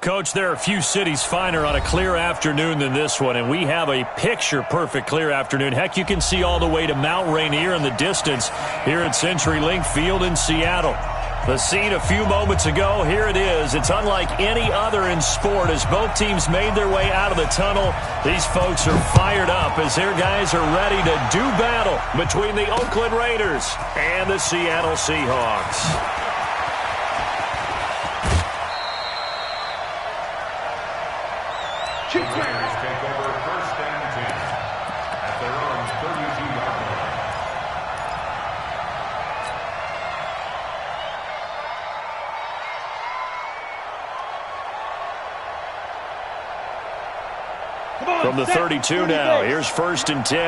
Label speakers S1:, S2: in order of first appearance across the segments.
S1: Coach, there are a few cities finer on a clear afternoon than this one, and we have a picture-perfect clear afternoon. Heck, you can see all the way to Mount Rainier in the distance here at CenturyLink Field in Seattle. The scene a few moments ago, here it is. It's unlike any other in sport as both teams made their way out of the tunnel. These folks are fired up as their guys are ready to do battle between the Oakland Raiders and the Seattle Seahawks.
S2: Raiders take over first and 10 at their own 32-yard line.
S1: From the 32 now, here's first and 10.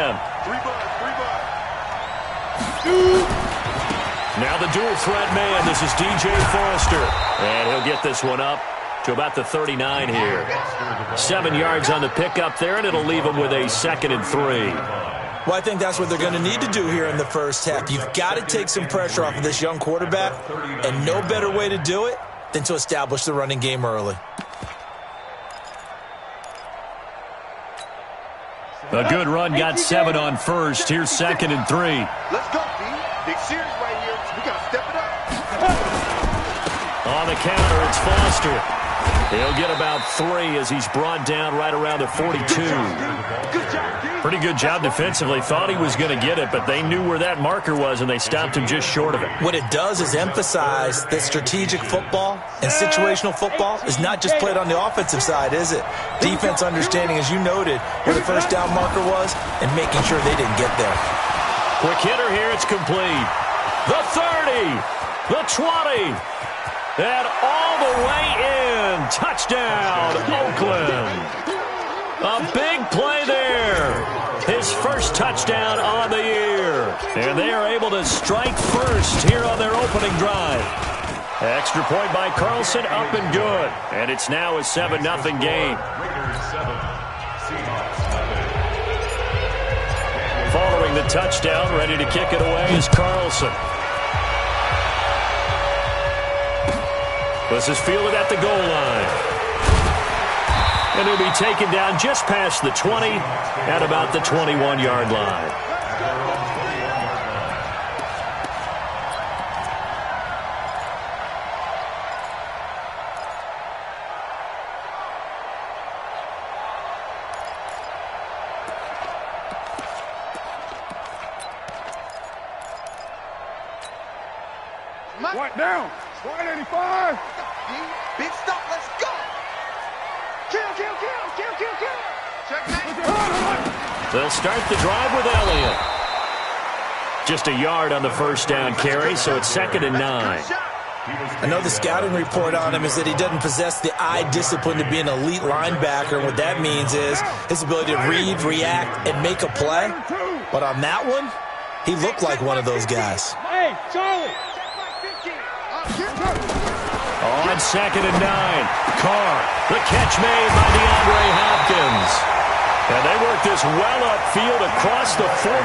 S1: Now the dual threat man, this is DJ Foster. And he'll get this one up to about the 39 here. 7 yards on the pickup there, and it'll leave him with a 2nd and 3.
S3: Well, I think that's what they're going to need to do here in the first half. You've got to take some pressure off of this young quarterback, and no better way to do it than to establish the running game early.
S1: A good run, got 7 on first. Here's 2nd and 3.
S4: Let's go, B. Big series right here. We got to step it up.
S1: On the counter, it's Foster. He'll get about 3 as he's brought down right around the 42. Pretty good job defensively. Thought he was going to get it, but they knew where that marker was, and they stopped him just short of it.
S3: What it does is emphasize that strategic football and situational football is not just played on the offensive side, is it? Defense understanding, as you noted, where the first down marker was and making sure they didn't get there.
S1: Quick hitter here. It's complete. The 30. The 20. And all the way in. Touchdown, Oakland. A big play there. His first touchdown on the year. And they are able to strike first here on their opening drive. Extra point by Carlson, up and good. And it's now a 7-0 game. Following the touchdown, ready to kick it away is Carlson. This is fielded at the goal line. And he'll be taken down just past the 20 at about the 21-yard line.
S4: Right down. 185. Big stop. Let's go. Kill. Checkmate.
S1: They'll start the drive with Elliott. Just a yard on the first down carry, so it's 2nd and 9.
S3: I know the scouting report on him is that he doesn't possess the eye discipline to be an elite linebacker. And what that means is his ability to read, react, and make a play. But on that one, he looked like one of those guys.
S4: Hey, Charlie.
S1: On 2nd and 9, Carr, the catch made by DeAndre Hopkins. And they work this well upfield across the 45.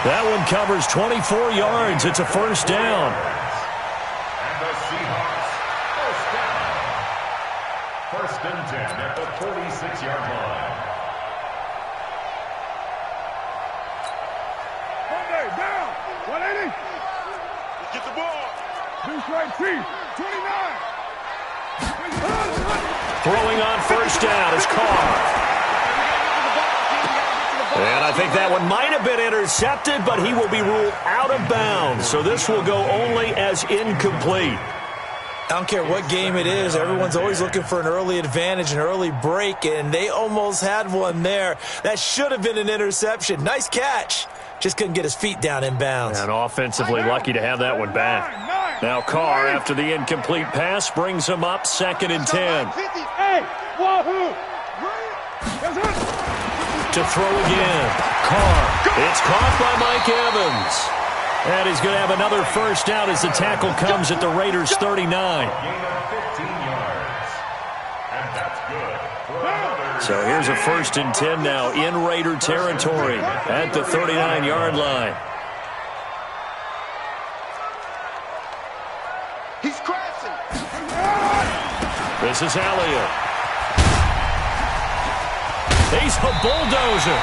S1: That one covers 24 yards. It's a first down.
S2: And the Seahawks first down. First and 10 at the 46-yard line.
S4: Monday, down. 180. Let's get the ball. Deuce right, T. 29.
S1: Throwing on first down is Carr. And I think that one might have been intercepted, but he will be ruled out of bounds. So this will go only as incomplete.
S3: I don't care what game it is. Everyone's always looking for an early advantage, an early break, and they almost had one there. That should have been an interception. Nice catch. Just couldn't get his feet down in bounds.
S1: And offensively lucky to have that one back. Now Carr, after the incomplete pass, brings him up 2nd and 10.
S4: Hey, wahoo!
S1: To throw again. Carr. It's caught by Mike Evans. And he's going to have another first down as the tackle comes at the Raiders' 39. So here's a 1st and 10 now in Raider territory at the 39-yard line.
S4: He's crashing.
S1: This is Elliott. He's a bulldozer.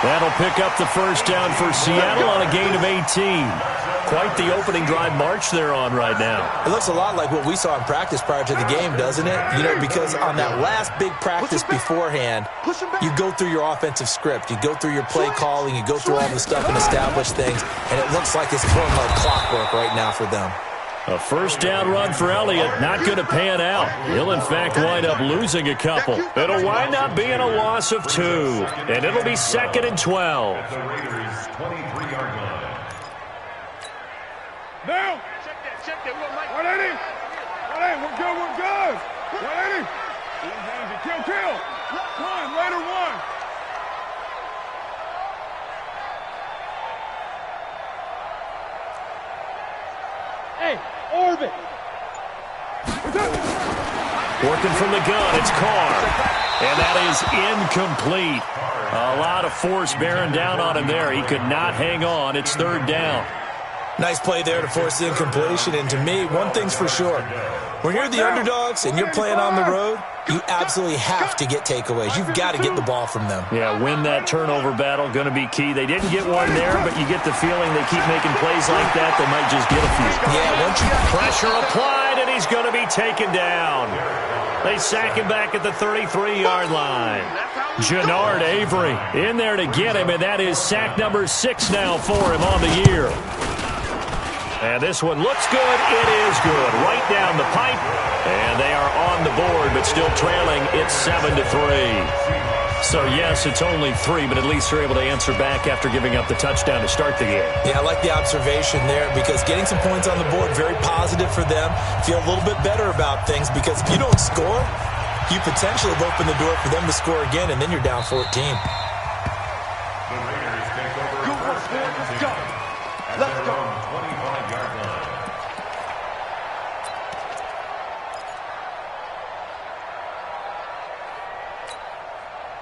S1: That'll pick up the first down for Seattle on a gain of 18. Quite the opening drive march they're on right now.
S3: It looks a lot like what we saw in practice prior to the game, doesn't it? You know, because on that last big practice beforehand, you go through your offensive script. You go through your play calling. You go through all the stuff and establish things. And it looks like it's going like clockwork right now for them.
S1: A first down run for Elliott, not going to pan out. He'll, in fact, wind up losing a couple. It'll wind up being a loss of 2, and it'll be 2nd and 12.
S2: The Raiders' 23-yard line.
S4: Now. Check that. 180. 180. We're good. 180. Kill. Raider 1.
S5: Hey, orbit.
S1: Working from the gun, it's Carr. And that is incomplete. A lot of force bearing down on him there. He could not hang on. It's 3rd down.
S3: Nice play there to force the incompletion. And to me, one thing's for sure. When you're the underdogs and you're playing on the road, you absolutely have to get takeaways. You've got to get the ball from them.
S1: Yeah, win that turnover battle, going to be key. They didn't get one there, but you get the feeling they keep making plays like that, they might just get a few.
S3: Yeah, once you...
S1: Pressure applied, and he's going to be taken down. They sack him back at the 33-yard line. Jannard Avery in there to get him, and that is sack number 6 now for him on the year. And this one looks good. It is good. Right down the pipe. And they are on the board, but still trailing. It's 7-3. So, yes, it's only 3, but at least they're able to answer back after giving up the touchdown to start the game.
S3: Yeah, I like the observation there because getting some points on the board, very positive for them. Feel a little bit better about things because if you don't score, you potentially have opened the door for them to score again, and then you're down 14.
S2: The Raiders take over.
S5: Let's go. Let's go.
S2: 25-yard line.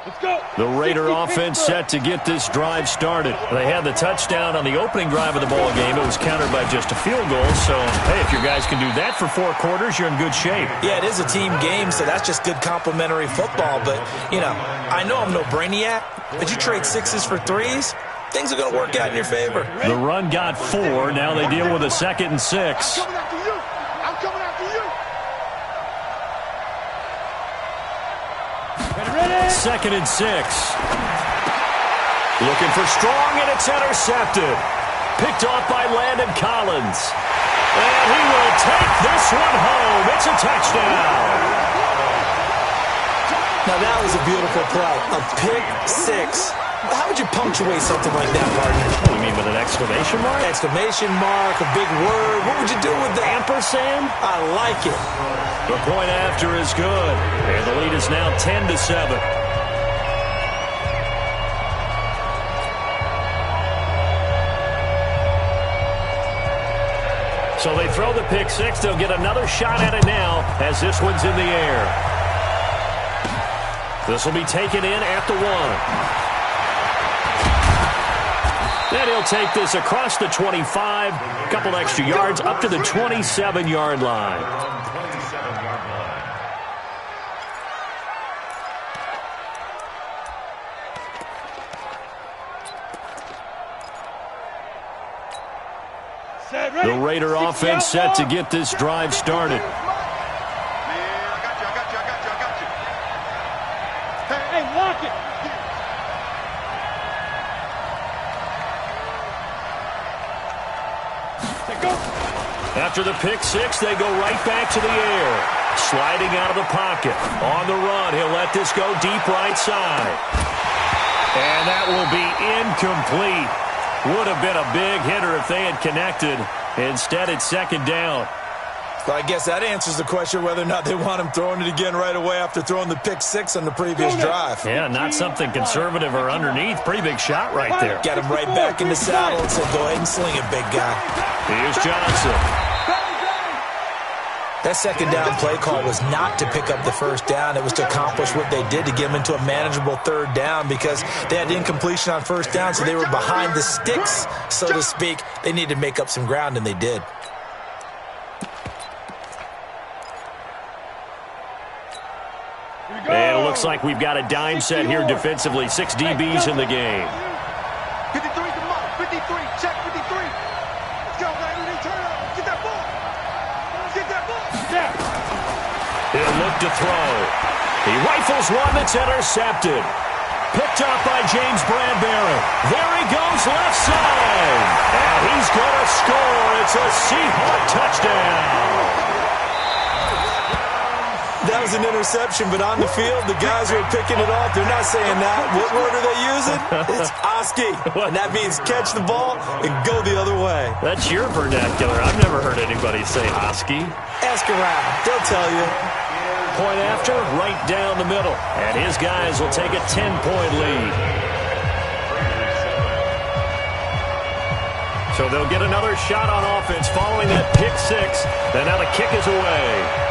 S5: Let's go.
S1: The Raider offense set to get this drive started. They had the touchdown on the opening drive of the ball game. It was countered by just a field goal. So, hey, if your guys can do that for 4 quarters, you're in good shape.
S3: Yeah, it is a team game, so that's just good complimentary football. But, you know, I know I'm no brainiac, but you trade 6s for 3s, things are going to work out in your favor.
S1: The run got 4. Now they deal with a 2nd and 6.
S4: I'm coming after you.
S1: 2nd and 6. Looking for strong, and it's intercepted. Picked off by Landon Collins. And he will take this one home. It's a touchdown.
S3: Now, that was a beautiful play. A pick 6. How would you punctuate something like that, partner?
S1: What do you mean, with an exclamation mark?
S3: Exclamation mark, a big word. What would you do with that?
S1: Ampersand?
S3: I like it.
S1: The point after is good. And the lead is now 10-7. So they throw the pick 6. They'll get another shot at it now as this one's in the air. This will be taken in at the 1. Then he'll take this across the 25, a couple extra yards, up to the 27-yard line. The Raider offense set to get this drive started.
S5: I got you. Hey, lock it.
S1: After the pick 6, they go right back to the air. Sliding out of the pocket. On the run, he'll let this go deep right side. And that will be incomplete. Would have been a big hitter if they had connected. Instead, it's 2nd down.
S3: Well, I guess that answers the question whether or not they want him throwing it again right away after throwing the pick 6 on the previous drive.
S1: Yeah, not something conservative or underneath. Pretty big shot right there.
S3: Got him right back in the saddle and said, go ahead and sling it, big guy.
S1: Here's Johnson.
S3: That 2nd down play call was not to pick up the first down. It was to accomplish what they did to get them into a manageable 3rd down because they had incompletion on 1st down, so they were behind the sticks, so to speak. They needed to make up some ground, and they did.
S1: Looks like we've got a dime set here defensively. 6 DBs in the game.
S5: 53 to Mike. 53. Check 53. Let's go, baby. Turn up. Get that ball. Get that ball. Yeah.
S1: He'll look to throw. He rifles one that's intercepted. Picked up by James Bradbury. There he goes left side. And he's going to score. It's a Seahawk touchdown.
S3: That was an interception, but on the field, the guys who are picking it off, they're not saying that. What word are they using? It's Oski. And that means catch the ball and go the other way.
S1: That's your vernacular. I've never heard anybody say Oski.
S3: Ask around. They'll tell you.
S1: Point after, right down the middle. And his guys will take a 10-point lead. So they'll get another shot on offense following that pick six. And now the kick is away.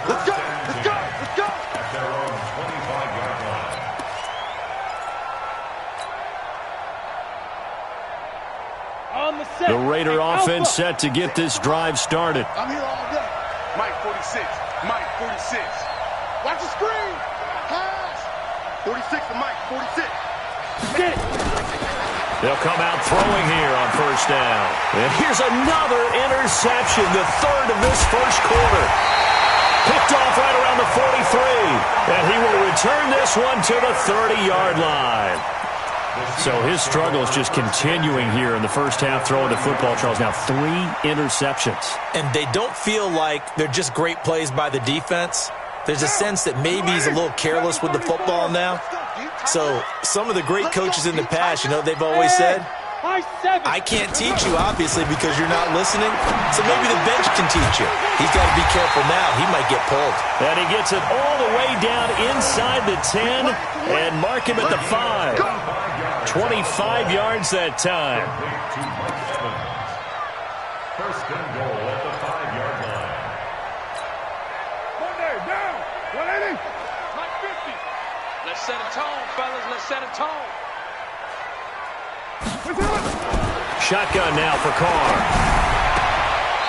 S5: Let's go. Let's go. Let's go.
S2: At their own 25-yard line.
S5: On the set.
S1: The Raider offense set to get this drive started.
S5: I'm here all day. Mike 46. Mike 46. Watch the screen. Pass. 46 to Mike 46. Get it.
S1: They'll come out throwing here on first down. And here's another interception, the third of this first quarter. Picked off right around the 43. And he will return this one to the 30-yard line. So his struggle is just continuing here in the first half throwing the football, Charles. Now 3 interceptions.
S3: And they don't feel like they're just great plays by the defense. There's a sense that maybe he's a little careless with the football now. So some of the great coaches in the past, you know, they've always said, I can't teach you, obviously, because you're not listening. So maybe the bench can teach you. He's got to be careful now. He might get pulled.
S1: And he gets it all the way down inside the 10 and mark him at the 5. 25 yards that time.
S2: First and goal at the 5-yard line.
S4: Monday, down. 180.
S5: Mike 50. Let's set a tone, fellas. Let's set a tone.
S1: Shotgun now for Carr.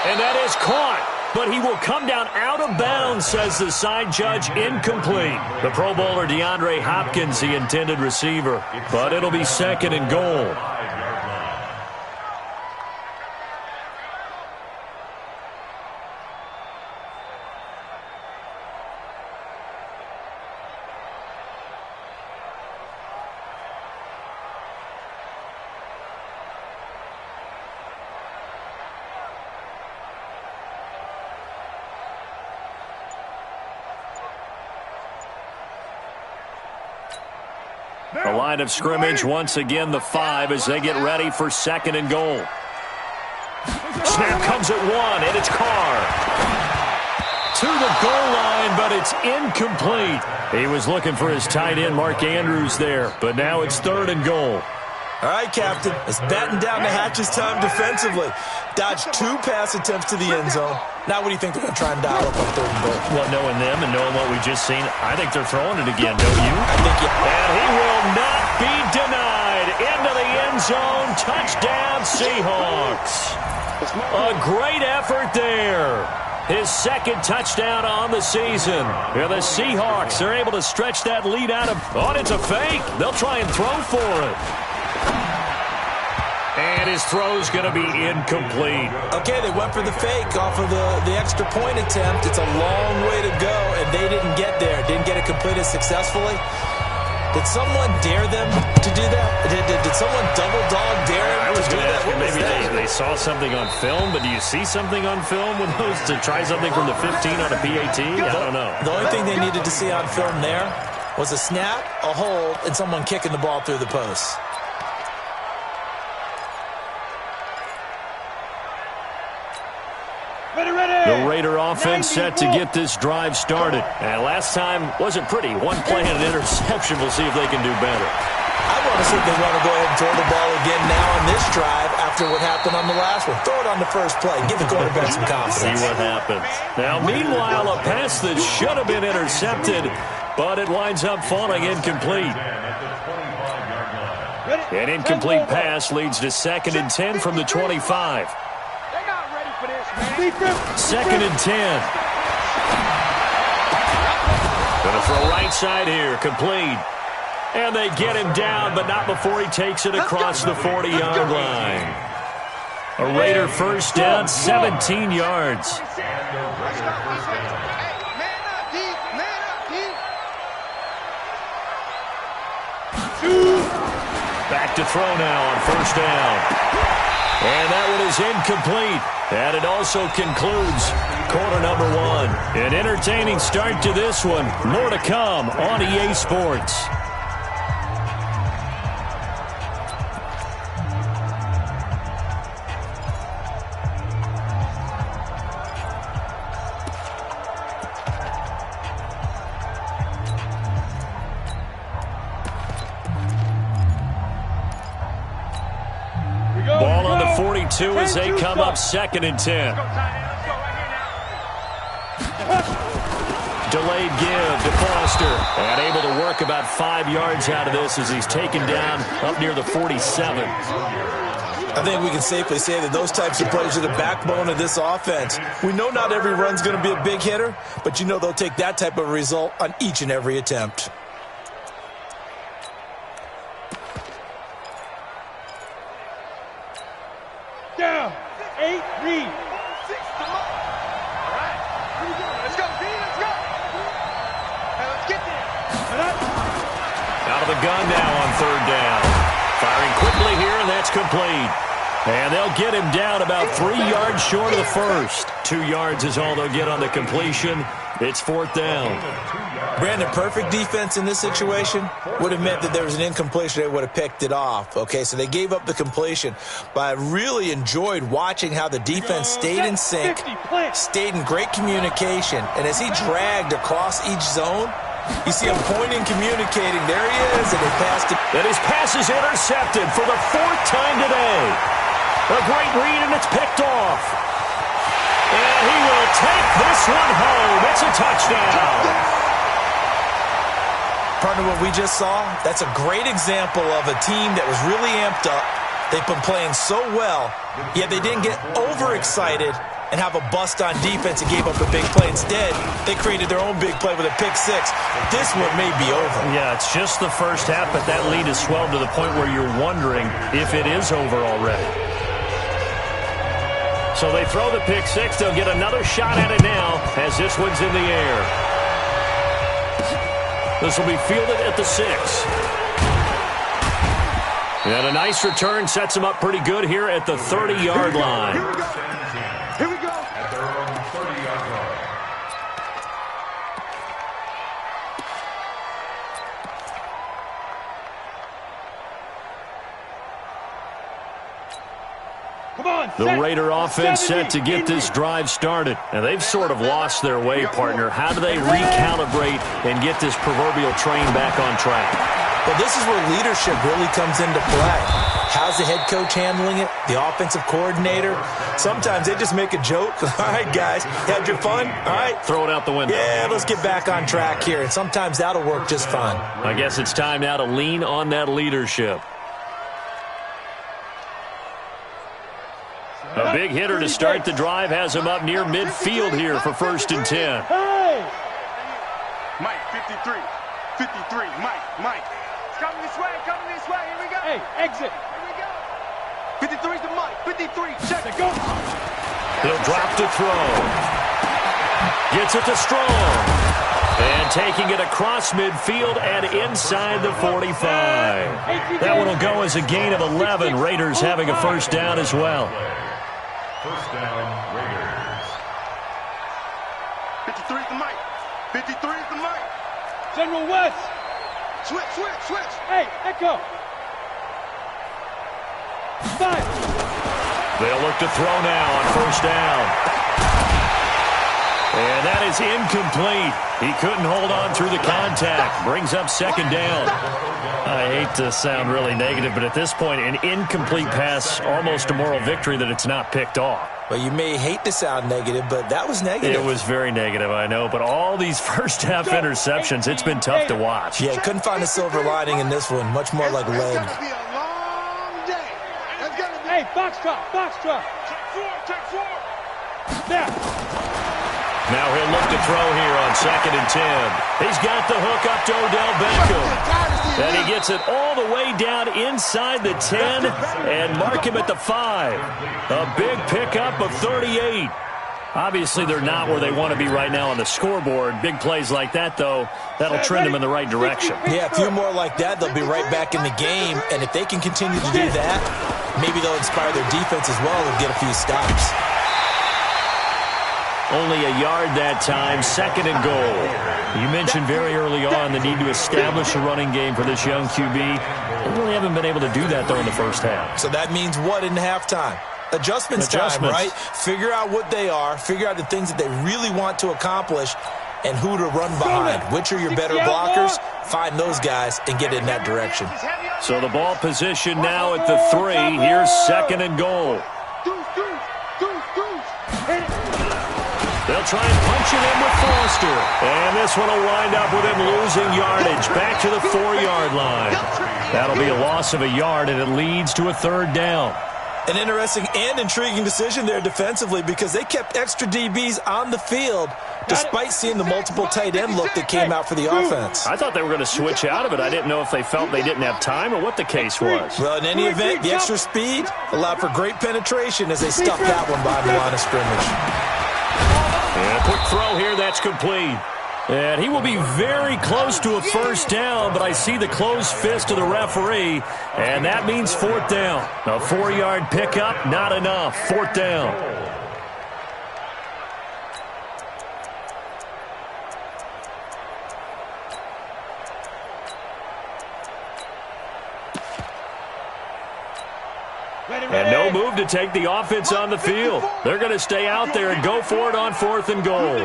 S1: And that is caught. But he will come down out of bounds, says the side judge. Incomplete. The Pro Bowler DeAndre Hopkins, the intended receiver. But it'll be second and goal. The line of scrimmage, once again, the 5 as they get ready for second and goal. Snap comes at 1, and it's Carr. To the goal line, but it's incomplete. He was looking for his tight end, Mark Andrews, there. But now it's third and goal.
S3: All right, Captain. It's batten down the hatches time defensively. Dodged 2 pass attempts to the end zone. Now what do you think they're going to try and dial up on third and goal?
S1: Well, knowing them and knowing what we've just seen, I think they're throwing it again, don't you?
S3: I think yeah.
S1: And he will not be denied. Into the end zone. Touchdown, Seahawks. A great effort there. His second touchdown on the season. Here the Seahawks are able to stretch that lead out of... Oh, it's a fake. They'll try and throw for it. And his throw's going to be incomplete.
S3: Okay, they went for the fake off of the extra point attempt. It's a long way to go, and they didn't get there. Didn't get it completed successfully. Did someone dare them to do that? Did someone double dog dare them to do that?
S1: Maybe they saw something on film, but do you see something on film with those to try something from the 15 on a PAT? I don't know.
S3: The only thing they needed to see on film there was a snap, a hold, and someone kicking the ball through the post.
S1: The Raider offense set to get this drive started. And last time wasn't pretty. 1 play and an interception. We'll see if they can do better.
S3: I want to see if they want to go ahead and throw the ball again now on this drive after what happened on the last one. Throw it on the first play. Give the quarterback some confidence.
S1: See what happens. Now, meanwhile, a pass that should have been intercepted, but it winds up falling incomplete. An incomplete pass leads to 2nd and 10 from the 25.
S5: They're not ready for this, man.
S1: Second and 10. Gonna throw right side here, complete. And they get him down, but not before he takes it across the 40-yard line. A Raider first down, 17 yards. Back to throw now on first down. And that one is incomplete. And it also concludes quarter number one. An entertaining start to this one. More to come on EA Sports. Ball on the 42 as they come up 2nd and 10. Delayed give to Foster. And able to work about 5 yards out of this as he's taken down up near the 47.
S3: I think we can safely say that those types of plays are the backbone of this offense. We know not every run's going to be a big hitter, but you know they'll take that type of result on each and every attempt.
S4: Down. 8, read.
S1: Out of the gun now on 3rd down. Firing quickly here, and that's complete. And they'll get him down about 3 yards short of the first. 2 yards is all they'll get on the completion. It's 4th down.
S3: Brandon, perfect defense in this situation would have meant that there was an incompletion. They would have picked it off. Okay, so they gave up the completion. But I really enjoyed watching how the defense stayed in sync, stayed in great communication. And as he dragged across each zone, you see him pointing, communicating. There he is, and they passed it.
S1: And his pass is intercepted for the 4th time today. A great read, and it's picked off. And he will take this one home. It's a touchdown.
S3: Partner, what we just saw, that's a great example of a team that was really amped up. They've been playing so well, yet they didn't get overexcited and have a bust on defense and gave up a big play. Instead, they created their own big play with a pick six. This one may be over.
S1: Yeah, it's just the first half, but that lead has swelled to the point where you're wondering if it is over already. So they throw the pick six. They'll get another shot at it now as this one's in the air. This will be fielded at the 6. And a nice return sets them up pretty good here at the 30-yard line.
S5: Here we go.
S2: At their own 30-yard line.
S1: The Raider offense set to get this drive started. And they've sort of lost their way, partner. How do they recalibrate and get this proverbial train back on track?
S3: Well, this is where leadership really comes into play. How's the head coach handling it? The offensive coordinator? Sometimes they just make a joke. All right, guys, had your fun? All right.
S1: Throw it out the window.
S3: Yeah, let's get back on track here. And sometimes that'll work just fine.
S1: I guess it's time now to lean on that leadership. A big hitter to start the drive has him up near midfield here for 1st and 10.
S4: Hey!
S5: Mike, 53. 53. Mike. It's coming this way. Here we go.
S4: Hey, exit.
S5: Here we go. 53's the Mike. 53. Check it.
S4: Go.
S1: He'll drop to throw. Gets it to Strong. And taking it across midfield and inside the 45. That one will go as a gain of 11. Raiders having a first down as well.
S2: First down, Raiders.
S5: 53's the Mike. 53's the Mike.
S4: General West.
S5: Switch.
S4: Hey, Echo. 5.
S1: They'll look to throw now on first down. And that is incomplete. He couldn't hold on through the contact. Brings up 2nd down. I hate to sound really negative, but at this point, an incomplete pass, almost a moral victory that it's not picked off.
S3: Well, you may hate to sound negative, but that was negative.
S1: It was very negative, I know. But all these first-half interceptions, it's been tough to watch.
S3: Yeah, couldn't find a silver lining in this one. Much more like lead.
S5: It's going to be a long day. It's going to be...
S4: Hey, box drop.
S5: Check 4.
S4: There.
S1: Now he'll look to throw here on 2nd and 10. He's got the hook up to Odell Beckham. And he gets it all the way down inside the 10 and mark him at the 5. A big pickup of 38. Obviously, they're not where they want to be right now on the scoreboard. Big plays like that, though, that'll trend them in the right direction.
S3: Yeah, a few more like that, they'll be right back in the game. And if they can continue to do that, maybe they'll inspire their defense as well and get a few stops.
S1: Only a yard that time, 2nd and goal. You mentioned very early on the need to establish a running game for this young QB. They really haven't been able to do that, though, in the first half.
S3: So that means what in halftime? Adjustments time, right? Figure out what they are, figure out the things that they really want to accomplish, and who to run behind. Which are your better blockers? Find those guys and get in that direction.
S1: So the ball position now at the 3. Here's 2nd and goal. They'll try and punch it in with Foster. And this one will wind up with him losing yardage. Back to the 4-yard line. That'll be a loss of a yard, and it leads to a 3rd down.
S3: An interesting and intriguing decision there defensively because they kept extra DBs on the field despite seeing the multiple tight end look that came out for the offense.
S1: I thought they were going to switch out of it. I didn't know if they felt they didn't have time or what the case was.
S3: Well, in any event, the extra speed allowed for great penetration as they stuffed that one behind the line of scrimmage.
S1: And a quick throw here, that's complete. And he will be very close to a 1st down, but I see the closed fist of the referee, and that means 4th down. A 4-yard pickup, not enough. 4th down. And no move to take the offense on the field. They're going to stay out there and go for it on 4th and goal.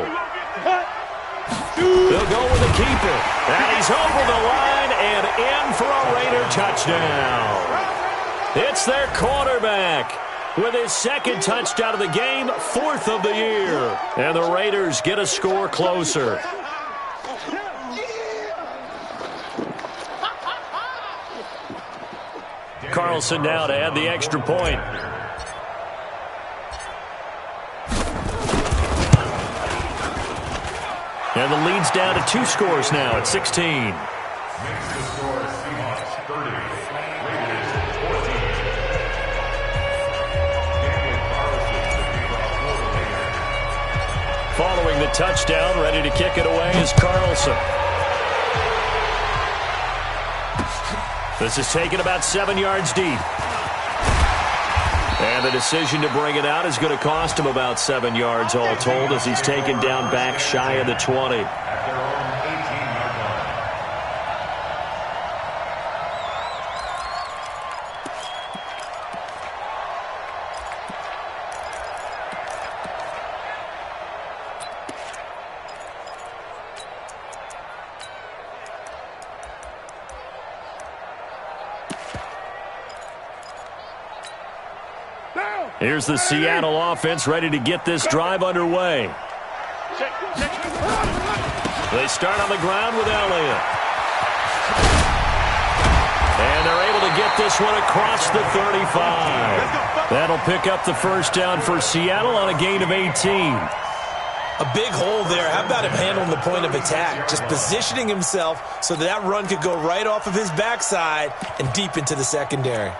S1: They'll go with the keeper. And he's over the line and in for a Raider touchdown. It's their quarterback with his 2nd touchdown of the game, 4th of the year. And the Raiders get a score closer. Carlson now to add the extra point. And the lead's down to 2 scores now at 16.
S2: Makes the score Seahawks 30, Raiders 14. Daniel Carlson, the kickoff coordinator.
S1: Following the touchdown, ready to kick it away is Carlson. This is taken about 7 yards deep. And the decision to bring it out is going to cost him about 7 yards all told as he's taken down back shy of the 20.
S2: At their own 18-yard line.
S1: Here's the Seattle offense ready to get this drive underway. They start on the ground with Elliott. And they're able to get this one across the 35. That'll pick up the 1st down for Seattle on a gain of 18.
S3: A big hole there. How about him handling the point of attack? Just positioning himself so that run could go right off of his backside and deep into the secondary.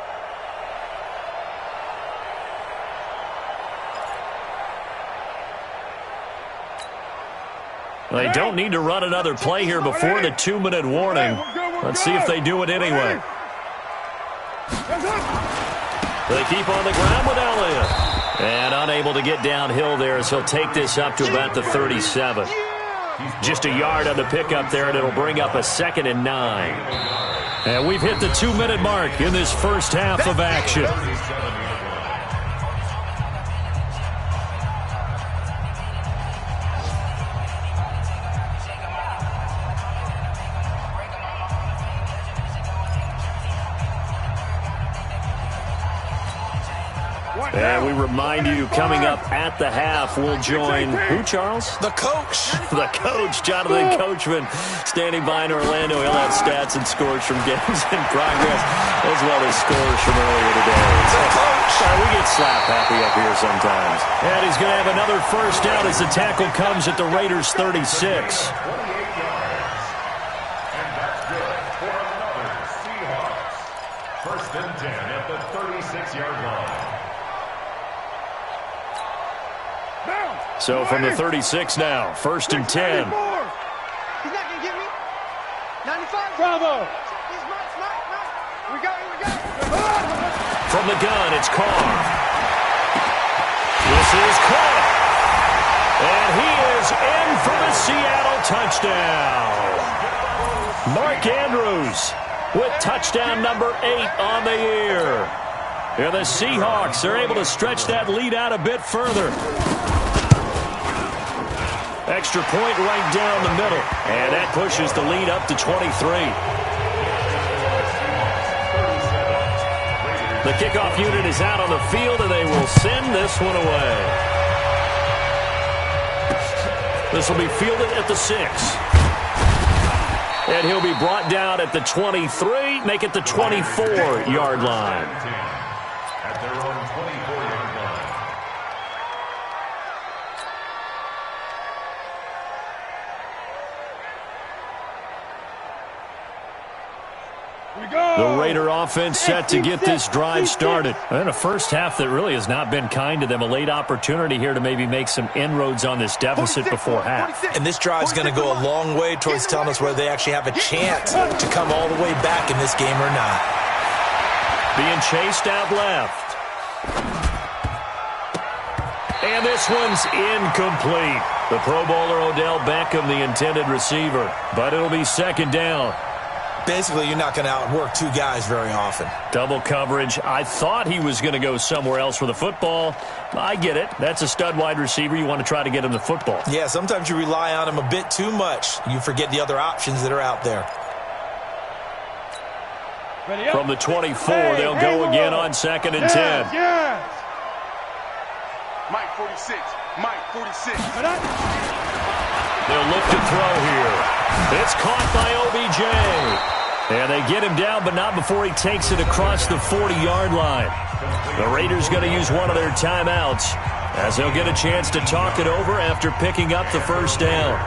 S1: They don't need to run another play here before the 2-minute warning. Let's see if they do it anyway. They keep on the ground with Elliott. And unable to get downhill there as he'll take this up to about the 37. Just a yard on the pickup there, and it'll bring up a 2nd and 9. And we've hit the 2-minute mark in this first half of action. And we remind you, coming up at the half, we'll join who, Charles?
S3: The coach.
S1: The coach, Jonathan Coachman, standing by in Orlando. He'll have stats and scores from games in progress, as well as scores from earlier today.
S3: The coach.
S1: We get slap happy up here sometimes. And he's going to have another first down as the tackle comes at the Raiders' 36.
S2: 28 yards. And that's good for another Seahawks. First and 10 at the 36-yard line.
S1: So from the 36 now, first and 10.
S5: He's not going to get me. 95.
S4: Bravo.
S5: He's Mike. We go.
S1: From the gun, it's Carr. This is Carr. And he is in for the Seattle touchdown. Mark Andrews with touchdown number 8 on the year. Here the Seahawks are able to stretch that lead out a bit further. Extra point right down the middle. And that pushes the lead up to 23. The kickoff unit is out on the field, and they will send this one away. This will be fielded at the 6. And he'll be brought down at the 23, make it the 24-yard line.
S2: At their own 24-yard line.
S1: The Raider offense set to get this drive started. And a first half that really has not been kind to them. A late opportunity here to maybe make some inroads on this deficit before half.
S3: And this drive's going to go a long way towards telling us whether they actually have a chance to come all the way back in this game or not.
S1: Being chased out left. And this one's incomplete. The Pro Bowler Odell Beckham, the intended receiver. But it'll be second down.
S3: Basically, you're not going to outwork two guys very often.
S1: Double coverage. I thought he was going to go somewhere else with the football. I get it. That's a stud wide receiver. You want to try to get him the football.
S3: Yeah, sometimes you rely on him a bit too much. You forget the other options that are out there.
S1: From the 24, they'll go again on second and 10.
S5: Yes. Mike 46. Mike 46.
S1: They'll look to throw here. It's caught by OBJ. And they get him down, but not before he takes it across the 40-yard line. The Raiders going to use one of their timeouts as they'll get a chance to talk it over after picking up the first down.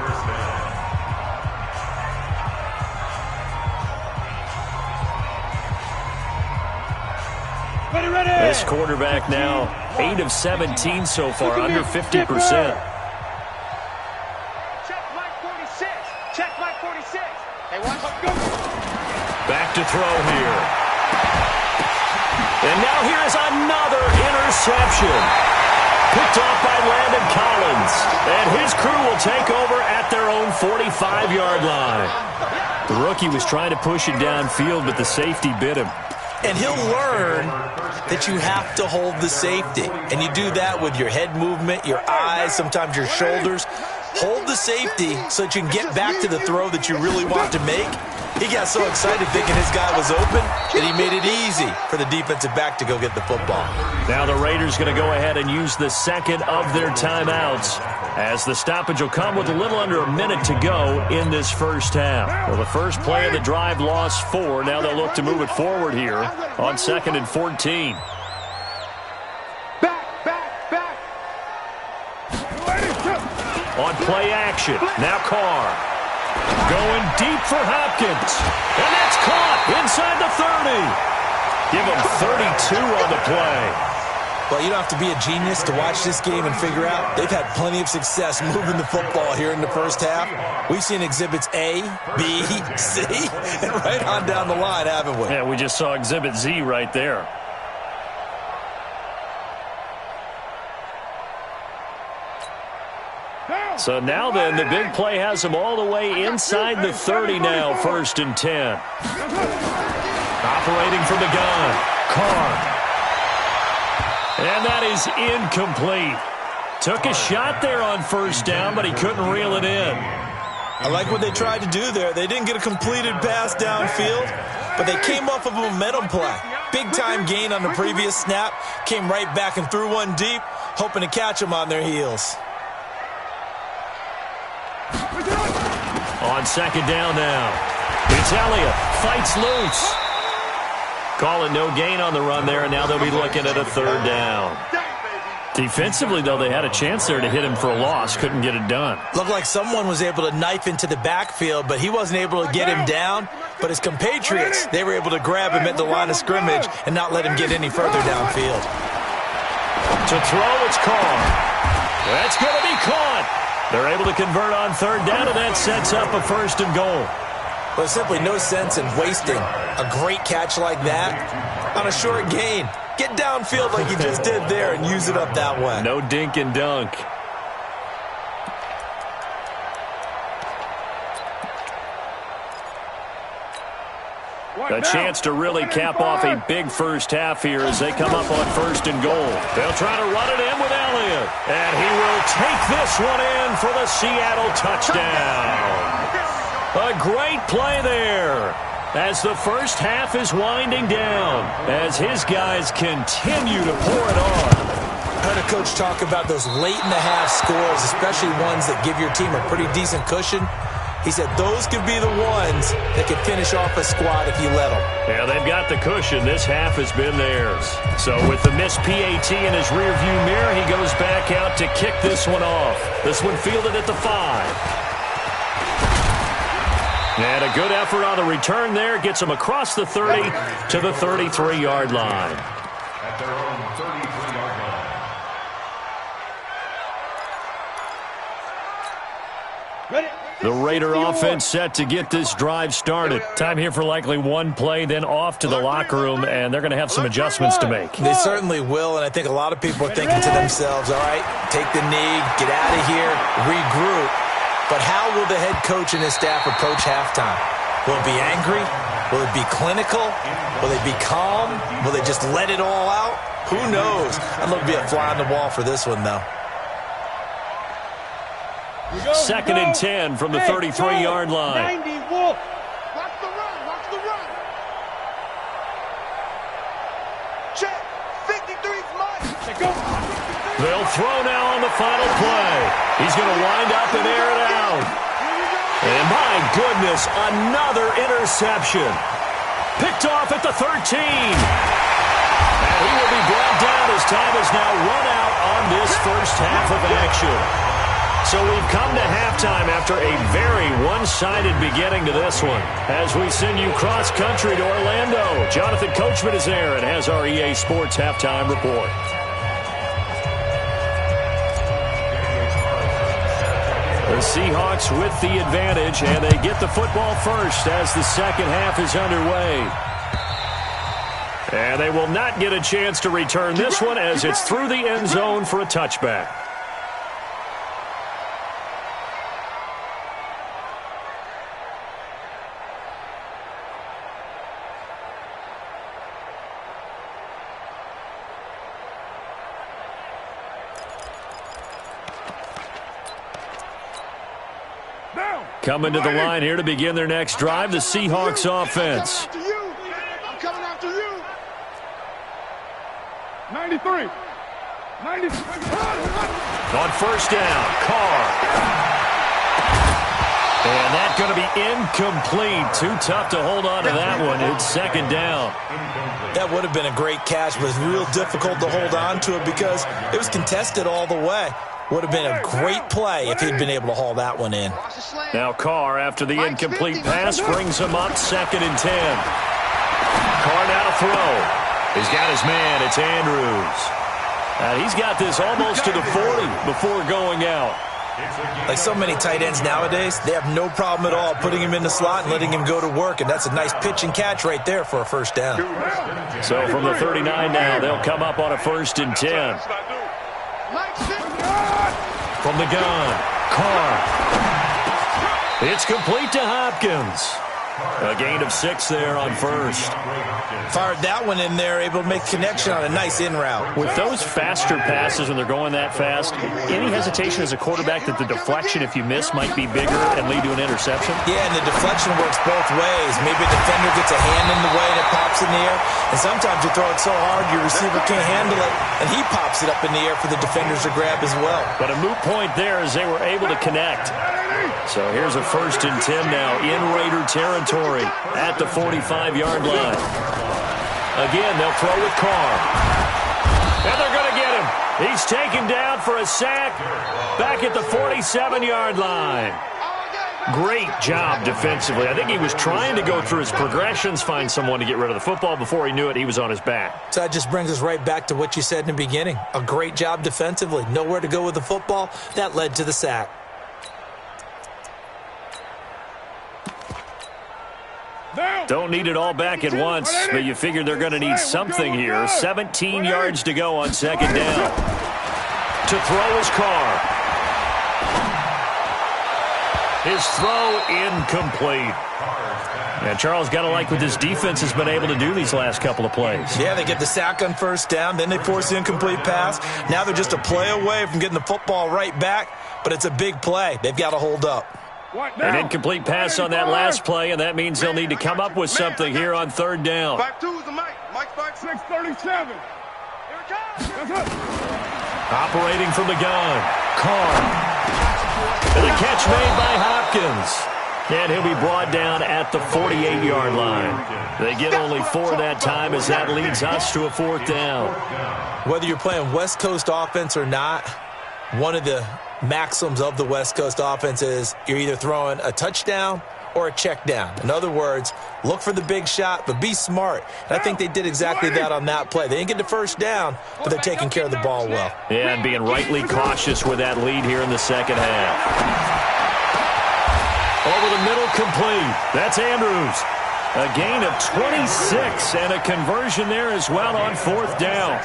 S1: This quarterback now 8 of 17 so far, under 50%. Back to throw here. And now here is another interception. Picked off by Landon Collins. And his crew will take over at their own 45-yard line. The rookie was trying to push it downfield, but the safety bit him.
S3: And he'll learn that you have to hold the safety. And you do that with your head movement, your eyes, sometimes your shoulders. Hold the safety so that you can get back to the throw that you really want to make. He got so excited thinking his guy was open that he made it easy for the defensive back to go get the football.
S1: Now the Raiders going to go ahead and use the second of their timeouts as the stoppage will come with a little under a minute to go in this first half. Well, the first play of the drive lost 4. Now they'll look to move it forward here on second and 14. On play action, now Carr. Going deep for Hopkins. And that's caught inside the 30. Give him 32 on the play.
S3: Well, you don't have to be a genius to watch this game and figure out they've had plenty of success moving the football here in the first half. We've seen exhibits A, B, C, and right on down the line, haven't we?
S1: Yeah, we just saw exhibit Z right there. So now then, the big play has them all the way inside the 30 now, first and 10. Operating from the gun, Carr. And that is incomplete. Took a shot there on first down, but he couldn't reel it in.
S3: I like what they tried to do there. They didn't get a completed pass downfield, but they came off of a momentum play. big-time gain on the previous snap, came right back and threw one deep, hoping to catch them on their heels.
S1: On second down now. It's Elliott. Fights loose. Call it no gain on the run there, and now they'll be looking at a third down. Defensively, though, they had a chance there to hit him for a loss. Couldn't get it done.
S3: Looked like someone was able to knife into the backfield, but he wasn't able to get him down. But his compatriots, they were able to grab him at the line of scrimmage and not let him get any further downfield.
S1: To throw, it's caught. That's going to be caught. They're able to convert on third down, and that sets up a first and goal.
S3: Well, there's simply no sense in wasting a great catch like that on a short gain. Get downfield like you just did there and use it up that way.
S1: No dink and dunk. A chance to really cap off a big first half here as they come up on first and goal. They'll try to run it in with Elliott. And he will take this one in for the Seattle touchdown. A great play there as the first half is winding down, as his guys continue to pour it on.
S3: I heard a coach talk about those late-in-the-half scores, especially ones that give your team a pretty decent cushion. He said those could be the ones that could finish off a squad if you let them.
S1: Yeah, they've got the cushion. This half has been theirs. So with the missed PAT in his rearview mirror, he goes back out to kick this one off. This one fielded at the 5. And a good effort on the return there. Gets him across the 30 to the 33-yard line.
S2: At their own 33-yard line.
S1: The Raider offense set to get this drive started. Time here for likely one play, then off to the locker room, and they're going to have some adjustments to make.
S3: They certainly will, and I think a lot of people are thinking to themselves, all right, take the knee, get out of here, regroup. But how will the head coach and his staff approach halftime? Will it be angry? Will it be clinical? Will they be calm? Will they just let it all out? Who knows? I'd love to be a fly on the wall for this one, though.
S1: Second and 10 from the 33-yard line.
S5: Watch the run, watch the run. Check, 53's mine.
S1: They'll throw now on the final play. He's going to wind up and air it out. And my goodness, another interception. Picked off at the 13. And he will be brought down as time is now run out on this first half of action. So we've come to halftime after a very one-sided beginning to this one. As we send you cross-country to Orlando, Jonathan Coachman is there and has our EA Sports halftime report. The Seahawks with the advantage, and they get the football first as the second half is underway. And they will not get a chance to return this one as it's through the end zone for a touchback. Coming to the line here to begin their next drive, the Seahawks offense.
S5: I'm coming after you.
S4: 93. 90.
S1: On first down, Carr. And that's going to be incomplete. Too tough to hold on to that one. It's second down.
S3: That would have been a great catch, but it's real difficult to hold on to it because it was contested all the way. Would have been a great play if he'd been able to haul that one in.
S1: Now Carr, after the incomplete pass, brings him up second and 10. Carr now to throw. He's got his man. It's Andrews. And he's got this almost to the 40 before going out.
S3: Like so many tight ends nowadays, they have no problem at all putting him in the slot and letting him go to work, and that's a nice pitch and catch right there for a first down.
S1: So from the 39 now, they'll come up on a first and 10. From the gun, Carr. It's complete to Hopkins. A gain of 6 there on first.
S3: Fired that one in there, able to make connection on a nice in route.
S1: With those faster passes when they're going that fast, any hesitation as a quarterback that the deflection, if you miss, might be bigger and lead to an interception?
S3: Yeah, and the deflection works both ways. Maybe a defender gets a hand in the way and it pops in the air. And sometimes you throw it so hard your receiver can't handle it, and he pops it up in the air for the defenders to grab as well. But
S1: a moot point there as they were able to connect. So here's a 1st and 10 now in Raider territory at the 45-yard line. Again, they'll throw with Carr. And they're going to get him. He's taken down for a sack back at the 47-yard line. Great job defensively. I think he was trying to go through his progressions, find someone to get rid of the football. Before he knew it, he was on his back.
S3: So that just brings us right back to what you said in the beginning. A great job defensively. Nowhere to go with the football. That led to the sack.
S1: Don't need it all back at once, but you figure they're going to need something here. 17 yards to go on 2nd down. To throw his Carr. His throw incomplete. And Charles, got to like what this defense has been able to do these last couple of plays.
S3: Yeah, they get the sack on 1st down, then they force the incomplete pass. Now they're just a play away from getting the football right back, but it's a big play. They've got to hold up.
S1: An incomplete pass on that last play, and that means they'll need to come up with something here on 3rd down.
S5: 5-2 is the Mike. Mike
S4: 637. Here it comes.
S1: Operating from the gun. Carr. And the catch made by Hopkins. And he'll be brought down at the 48-yard line. They get only 4 that time as that leads us to a 4th down.
S3: Whether you're playing West Coast offense or not, one of the maxims of the West Coast offense is you're either throwing a touchdown or a check down. In other words, look for the big shot, but be smart. And I think they did exactly that on that play. They didn't get the 1st down, but they're taking care of the ball well.
S1: Yeah, and being rightly cautious with that lead here in the 2nd half. Over the middle, complete. That's Andrews. A gain of 26 and a conversion there as well on 4th down.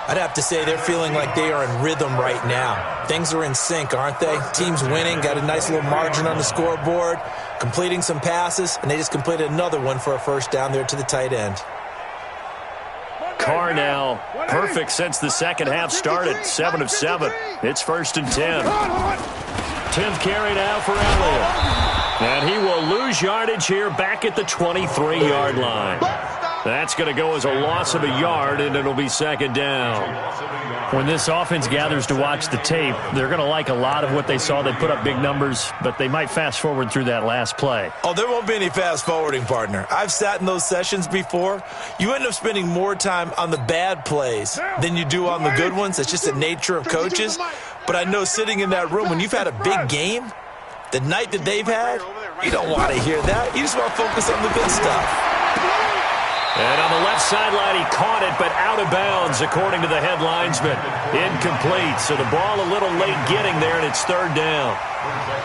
S3: I'd have to say they're feeling like they are in rhythm right now. Things are in sync, aren't they? Team's winning, got a nice little margin on the scoreboard, completing some passes, and they just completed another one for a 1st down there to the tight end.
S1: Carr now perfect since the 2nd half started. 7 of 7. It's 1st and 10. 10th carry now for Elliott. And he will lose yardage here back at the 23-yard line. That's going to go as a loss of a yard, and it'll be 2nd down. When this offense gathers to watch the tape, they're going to like a lot of what they saw. They put up big numbers, but they might fast forward through that last play.
S3: Oh, there won't be any fast forwarding, partner. I've sat in those sessions before. You end up spending more time on the bad plays than you do on the good ones. It's just the nature of coaches. But I know sitting in that room, when you've had a big game, the night that they've had, you don't want to hear that. You just want to focus on the good stuff.
S1: And on the left sideline, he caught it, but out of bounds, according to the head linesman. Incomplete, so the ball a little late getting there, and it's 3rd down.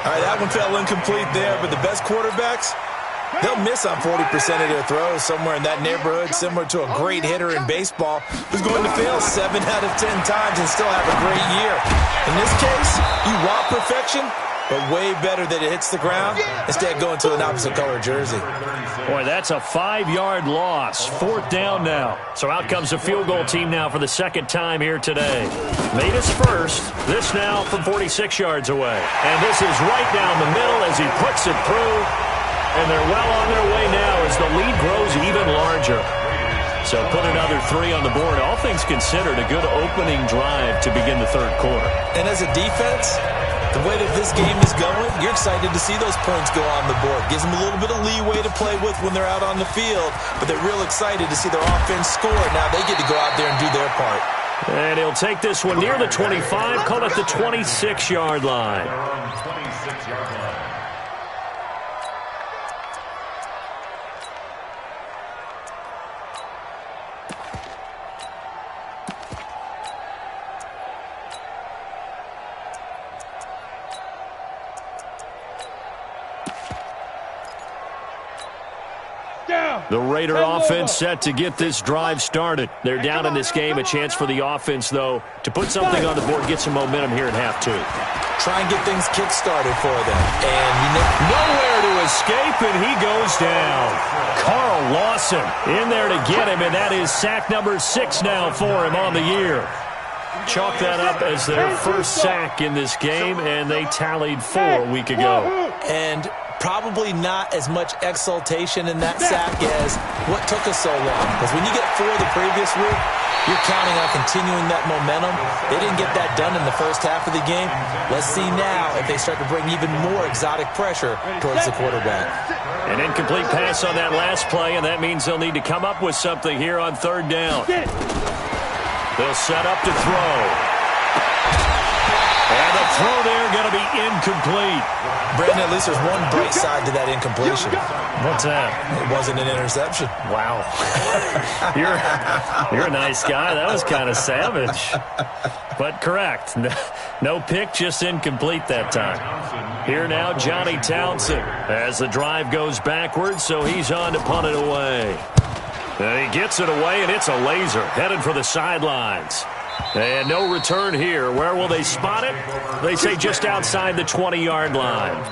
S3: All right, that one fell incomplete there, but the best quarterbacks, they'll miss on 40% of their throws somewhere in that neighborhood, similar to a great hitter in baseball who's going to fail 7 out of 10 times and still have a great year. In this case, you want perfection, but way better that it hits the ground instead of going to an opposite color jersey.
S1: Boy, that's a 5-yard loss. 4th down now. So out comes the field goal team now for the 2nd time here today. Made his first. This now from 46 yards away. And this is right down the middle as he puts it through. And they're well on their way now as the lead grows even larger. So put another 3 on the board. All things considered, a good opening drive to begin the 3rd quarter.
S3: And as a defense, the way that this game is going, you're excited to see those points go on the board. Gives them a little bit of leeway to play with when they're out on the field, but they're real excited to see their offense score. Now they get to go out there and do their part.
S1: And he'll take this one near the 25, call it the 26-yard line. The Raider offense set to get this drive started. They're down in this game. A chance for the offense, though, to put something on the board, get some momentum here in half two.
S3: Try and get things kick-started for them. And
S1: nowhere to escape, and he goes down. Carl Lawson in there to get him, and that is sack number 6 now for him on the year. Chalk that up as their first sack in this game, and they tallied 4 a week ago.
S3: And probably not as much exultation in that sack as what took us so long. Because when you get 4 the previous week, you're counting on continuing that momentum. They didn't get that done in the first half of the game. Let's see now if they start to bring even more exotic pressure towards the quarterback.
S1: An incomplete pass on that last play, and that means they'll need to come up with something here on 3rd down. They'll set up to throw. And the throw there going to be incomplete.
S3: Brandon, at least there's one bright side to that incompletion.
S1: What's that?
S3: It wasn't an interception.
S1: Wow. You're a nice guy. That was kind of savage. But correct. No pick, just incomplete that time. Here now, Johnny Townsend as the drive goes backwards, so he's on to punt it away. And he gets it away, and it's a laser headed for the sidelines. And no return here. Where will they spot it? They say just outside the 20-yard line.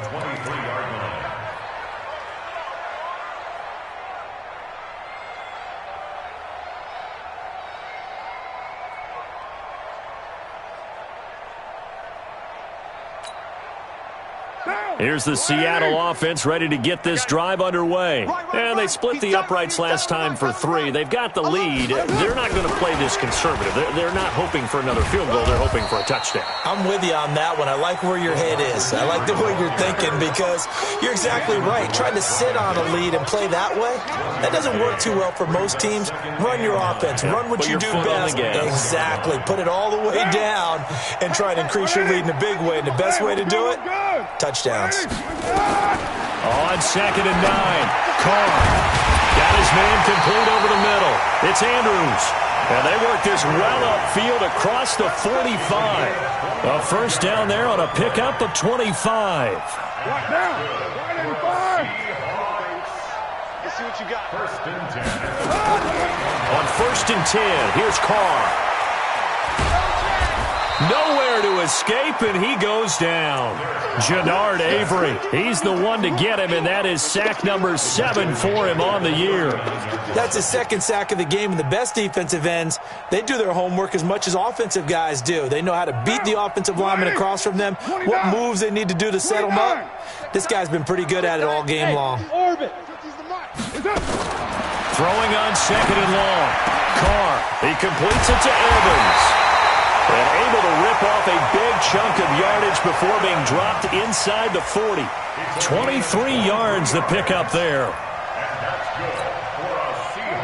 S1: Here's the Seattle offense ready to get this drive underway. And they split the uprights last time for 3. They've got the lead. They're not going to play this conservative. They're not hoping for another field goal. They're hoping for a touchdown.
S3: I'm with you on that one. I like where your head is. I like the way you're thinking because you're exactly right. Trying to sit on a lead and play that way, that doesn't work too well for most teams. Run your offense. Run what you do best. Exactly. Put it all the way down and try to increase your lead in a big way. And the best way to do it, touchdowns.
S1: On 2nd and 9, Carr got his man complete over the middle. It's Andrews. And they work this well upfield across the 45. A first down there on a pickup of 25.
S4: Right down. Right in 5.
S5: Let's see what you got.
S2: 1st and 10.
S1: On 1st and 10, here's Carr. Nowhere to escape, and he goes down. Jannard Avery, he's the one to get him, and that is sack number 7 for him on the year.
S3: That's his 2nd sack of the game, and the best defensive ends, they do their homework as much as offensive guys do. They know how to beat the offensive lineman across from them, what moves they need to do to set them up. This guy's been pretty good at it all game long.
S4: Throwing
S1: on 2nd and long. Carr, he completes it to Evans. And able to rip off a big chunk of yardage before being dropped inside the 40. 23 yards the pickup there.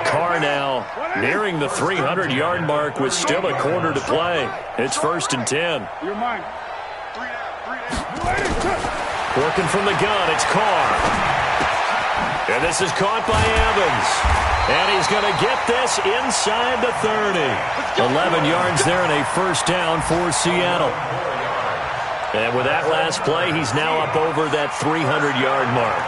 S1: Carr now nearing the 300-yard mark with still a quarter to play. It's 1st and 10.
S4: You're mine.
S1: Working from the gun, it's Carr. And this is caught by Evans. And he's going to get this inside the 30. 11 yards there and a first down for Seattle. And with that last play, he's now up over that 300-yard mark.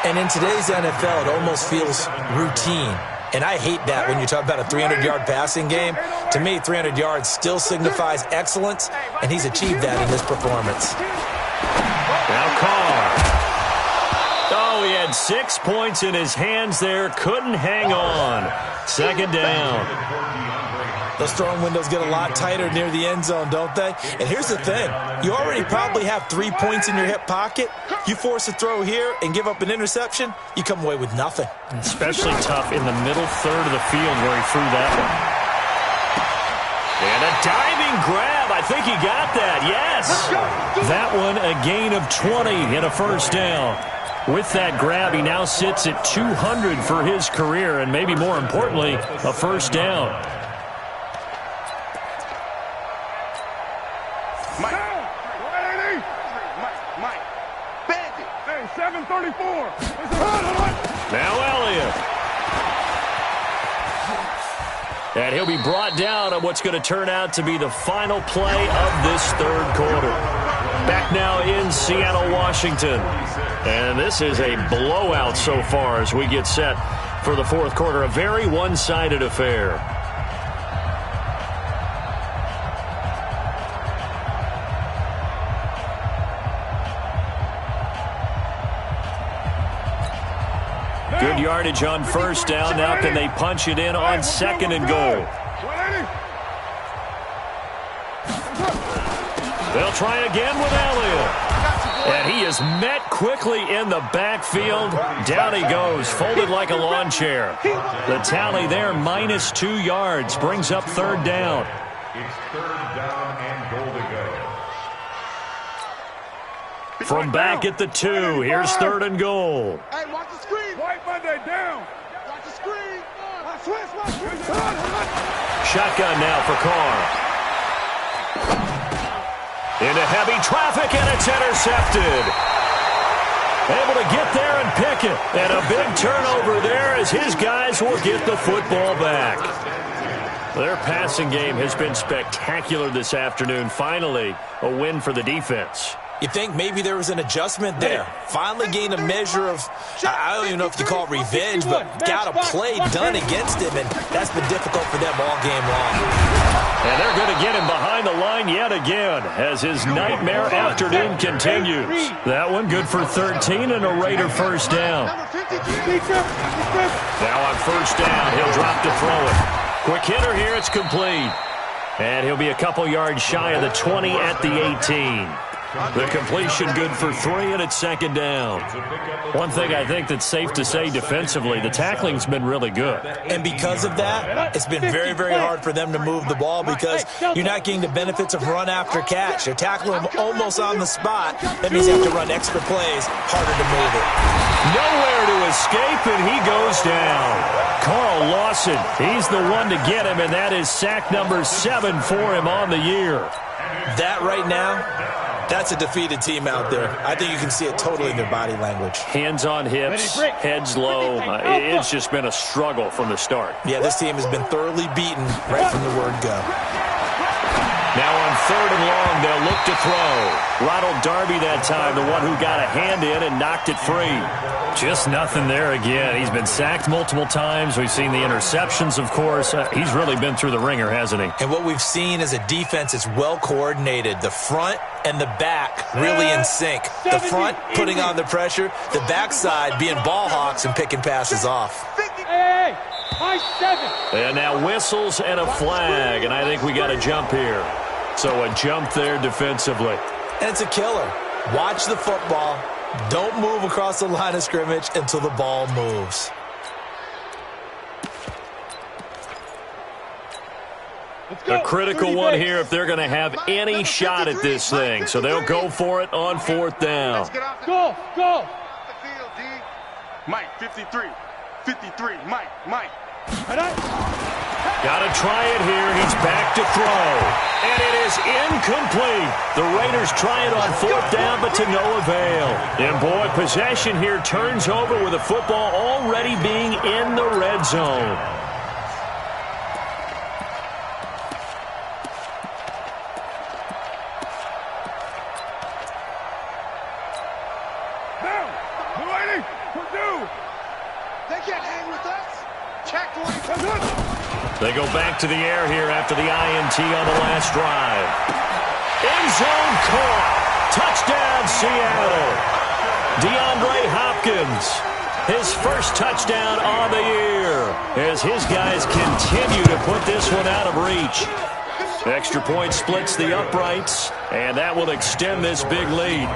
S3: And in today's NFL, it almost feels routine. And I hate that when you talk about a 300-yard passing game. To me, 300 yards still signifies excellence, and he's achieved that in this performance.
S1: Now Carr. Oh, he had 6 points in his hands there. Couldn't hang on. 2nd down.
S3: Those throwing windows get a lot tighter near the end zone, don't they? And here's the thing. You already probably have 3 points in your hip pocket. You force a throw here and give up an interception, you come away with nothing.
S1: Especially tough in the middle third of the field where he threw that one. And a diving grab. I think he got that. Yes. That one a gain of 20 and a first down. With that grab, he now sits at 200 for his career, and maybe more importantly, a first down.
S4: Mike.
S5: Bandit.
S4: Hey, 734.
S1: Now Elliott. And he'll be brought down on what's going to turn out to be the final play of this 3rd quarter. Back now in Seattle, Washington. And this is a blowout so far as we get set for the fourth quarter. A very one-sided affair. Good yardage on first down. Now can they punch it in on second and goal? They'll try again with Elliott. And he is met quickly in the backfield. Down he goes, folded like a lawn chair. The tally there, -2 yards, brings up third down.
S2: It's third down and goal to go.
S1: From back at the 2, here's third and goal.
S5: Hey, watch the screen.
S4: White Monday down.
S5: Watch the screen.
S1: Shotgun now for Carr. Into heavy traffic, and it's intercepted. Able to get there and pick it. And a big turnover there as his guys will get the football back. Their passing game has been spectacular this afternoon. Finally, a win for the defense.
S3: You think maybe there was an adjustment there. Finally gained a measure of, I don't even know if you call it revenge, but got a play done against him, and that's been difficult for them all game long.
S1: And they're going to get him behind the line yet again as his nightmare afternoon continues. That one good for 13 and a Raider first down. Now on first down, he'll drop to throw it. Quick hitter here, it's complete. And he'll be a couple yards shy of the 20 at the 18. The completion good for 3, and it's second down. One thing I think that's safe to say defensively, the tackling's been really good.
S3: And because of that, it's been very, very hard for them to move the ball because you're not getting the benefits of run after catch. You're tackling them almost on the spot. That means you have to run extra plays, harder to move it.
S1: Nowhere to escape, and he goes down. Carl Lawson, he's the one to get him, and that is sack number 7 for him on the year.
S3: That right now, that's a defeated team out there. I think you can see it totally in their body language.
S1: Hands on hips, heads low. It's just been a struggle from the start.
S3: Yeah, this team has been thoroughly beaten right from the word go.
S1: Now on third and long, they'll look to throw. Ronald Darby that time, the one who got a hand in and knocked it free. Just nothing there again. He's been sacked multiple times. We've seen the interceptions, of course. He's really been through the ringer, hasn't he?
S3: And what we've seen is a defense that's well coordinated. The front and the back really in sync. The front putting on the pressure, the backside being ball hawks and picking passes off.
S1: And now whistles and a flag, and I think we got a jump here. So a jump there defensively.
S3: And it's a killer. Watch the football. Don't move across the line of scrimmage until the ball moves.
S1: A critical one here if they're going to have any shot at this thing. So they'll go for it on fourth down.
S5: Go. Mike, 53. 53. Mike.
S1: Got to try it here. He's back to throw. And it is incomplete. The Raiders try it on fourth down, but to no avail. And boy, possession here turns over with the football already being in the red zone. They go back to the air here after the INT on the last drive. End zone caught. Touchdown, Seattle. DeAndre Hopkins, his first touchdown on the year as his guys continue to put this one out of reach. Extra point splits the uprights, and that will extend this big lead.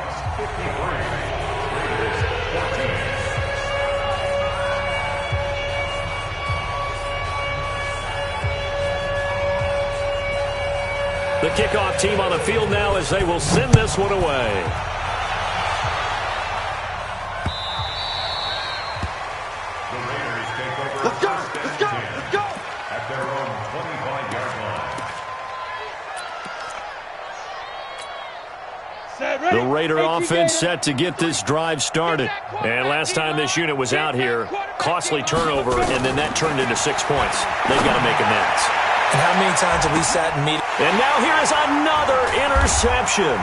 S1: The kickoff team on the field now as they will send this one away.
S2: The Raiders take over. Let's go. At their own 25-yard line.
S1: The Raider offense set to get this drive started. And last time this unit was out here, costly turnover, and then that turned into 6 points. They've got to make amends.
S3: And how many times have we sat and meet?
S1: And now here is another interception.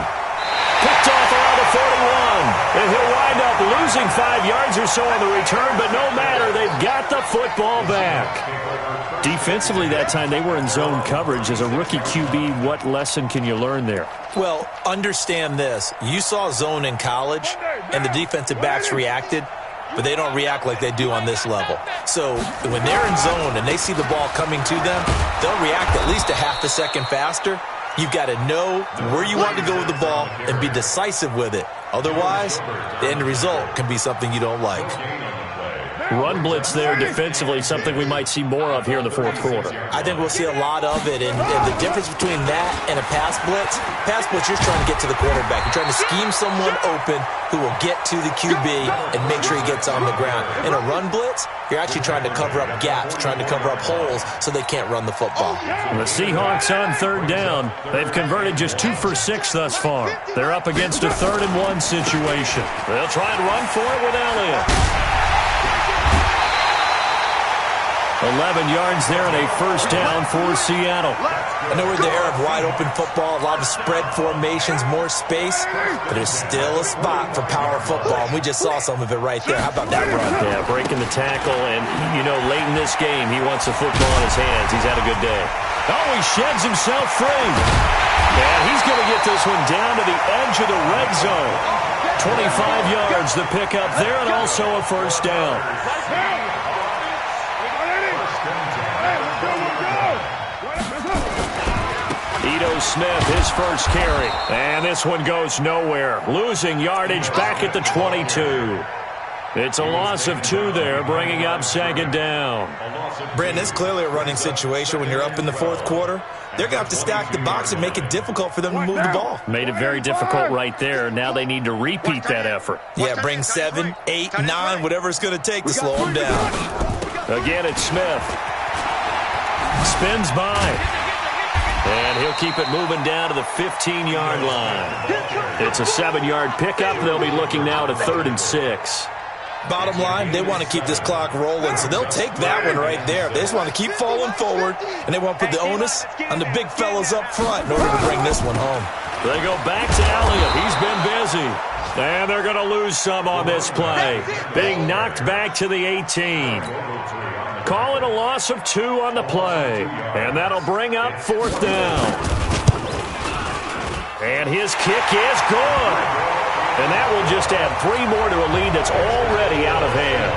S1: Picked off around the 41. And he'll wind up losing 5 yards or so on the return, but no matter, they've got the football back. Defensively that time, they were in zone coverage. As a rookie QB, what lesson can you learn there?
S3: Well, understand this. You saw zone in college, and the defensive backs reacted, but they don't react like they do on this level. So when they're in zone and they see the ball coming to them, they'll react at least a half a second faster. You've got to know where you want to go with the ball and be decisive with it. Otherwise, the end result can be something you don't like.
S1: Run blitz there defensively, something we might see more of here in the fourth quarter.
S3: I think we'll see a lot of it, and the difference between that and a pass blitz, you're trying to get to the quarterback. You're trying to scheme someone open who will get to the QB and make sure he gets on the ground. In a run blitz, you're actually trying to cover up gaps, trying to cover up holes so they can't run the football.
S1: And the Seahawks on third down. They've converted just 2 for 6 thus far. They're up against a 3rd and 1 situation. They'll try and run for it with Elliott. 11 yards there and a first down for Seattle.
S3: I know we're in the era of wide-open football, a lot of spread formations, more space, but there's still a spot for power football, and we just saw some of it right there. How about that run?
S1: Yeah, breaking the tackle, and, you know, late in this game, he wants the football in his hands. He's had a good day. Oh, he sheds himself free. And he's going to get this one down to the edge of the red zone. 25 yards the pickup there, and also a first down. Ito Smith, his first carry. And this one goes nowhere. Losing yardage back at the 22. It's a loss of 2 there, bringing up 2nd down.
S3: Brandon, it's clearly a running situation when you're up in the fourth quarter. They're going to have to stack the box and make it difficult for them to move the ball.
S1: Made it very difficult right there. Now they need to repeat that effort.
S3: Yeah, bring 7, 8, 9, whatever it's going to take to slow them down.
S1: Again, it's Smith. Spins by. And he'll keep it moving down to the 15-yard line. It's a 7-yard pickup. They'll be looking now to 3rd and 6.
S3: Bottom line, they want to keep this clock rolling, so they'll take that one right there. They just want to keep falling forward, and they want to put the onus on the big fellas up front in order to bring this one home.
S1: They go back to Elliott. He's been busy. And they're going to lose some on this play. Being knocked back to the 18. Call it a loss of 2 on the play. And that'll bring up 4th down. And his kick is good. And that will just add 3 more to a lead that's already out of hand.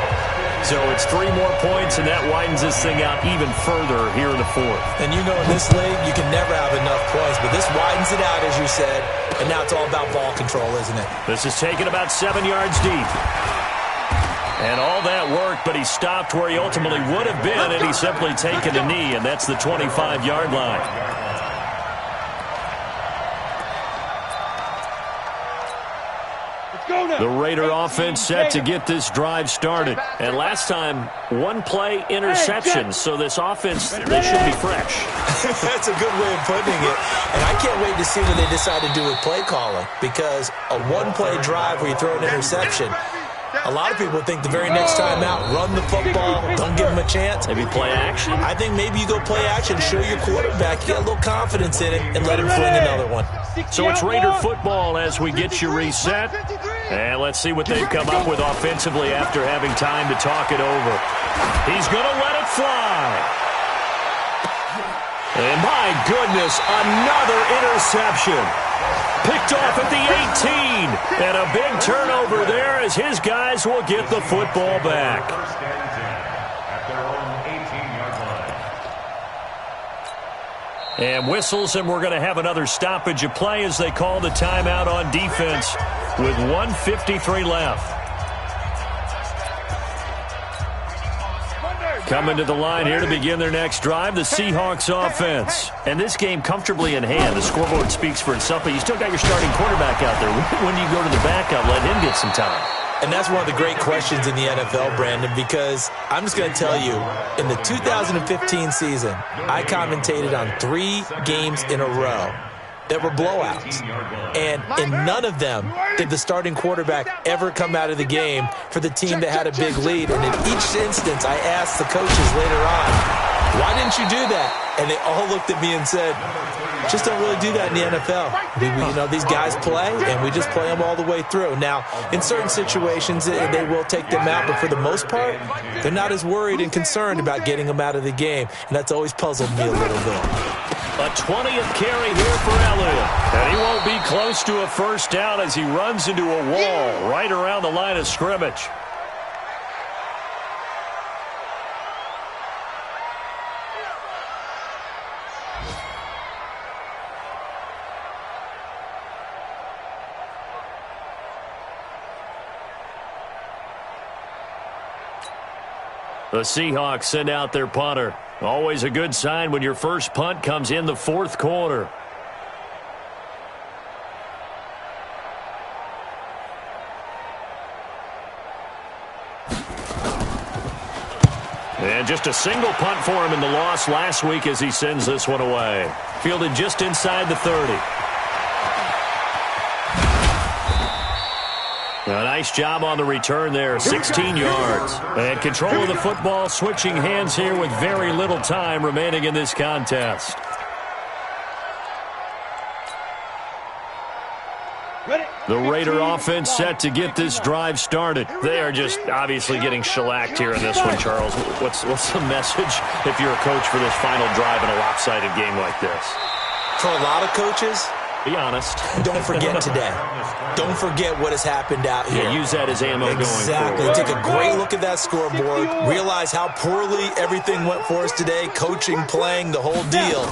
S1: So it's 3 more points, and that widens this thing out even further here in the 4th.
S3: And you know in this league, you can never have enough points, but this widens it out, as you said, and now it's all about ball control, isn't it?
S1: This is taken about 7 yards deep. And all that worked, but he stopped where he ultimately would have been, and he's simply taken a knee, and that's the 25-yard line. The Raider offense set to get this drive started. And last time, 1-play interception. So this offense, they should be fresh.
S3: That's a good way of putting it. And I can't wait to see what they decide to do with play calling. Because a 1-play drive where you throw an interception, a lot of people think the very next time out, run the football, don't give them a chance.
S1: Maybe play action?
S3: I think maybe you go play action, show your quarterback, get a little confidence in it, and let him fling another one.
S1: So it's Raider football as we get you reset. And let's see what they've come up with offensively after having time to talk it over. He's going to let it fly. And my goodness, another interception. Picked off at the 18. And a big turnover there as his guys will get the football back. And whistles, and we're going to have another stoppage of play as they call the timeout on defense with 1:53 left. Coming to the line here to begin their next drive, the Seahawks offense. And this game comfortably in hand. The scoreboard speaks for itself, but you still got your starting quarterback out there. When do you go to the backup, let him get some time?
S3: And that's one of the great questions in the NFL, Brandon, because I'm just going to tell you, in the 2015 season, I commentated on 3 games in a row that were blowouts. And in none of them did the starting quarterback ever come out of the game for the team that had a big lead. And in each instance, I asked the coaches later on, why didn't shouldn't you do that? And they all looked at me and said, just don't really do that in the NFL. These guys play, and we just play them all the way through. Now, in certain situations, they will take them out, but for the most part, they're not as worried and concerned about getting them out of the game, and that's always puzzled me a little bit.
S1: A 20th carry here for Elliott. And he won't be close to a first down as he runs into a wall right around the line of scrimmage. The Seahawks send out their punter. Always a good sign when your first punt comes in the fourth quarter. And just a single punt for him in the loss last week as he sends this one away. Fielded just inside the 30. A nice job on the return there, 16 yards. And control of the football, switching hands here with very little time remaining in this contest. The Raider offense set to get this drive started. They are just obviously getting shellacked here in this one, Charles. What's the message if you're a coach for this final drive in a lopsided game like this?
S3: For a lot of coaches,
S1: be honest.
S3: Don't forget today. Don't forget what has happened out here.
S1: Yeah, use that as ammo going forward.
S3: Exactly. Take a great look at that scoreboard. Realize how poorly everything went for us today. Coaching, playing, the whole deal.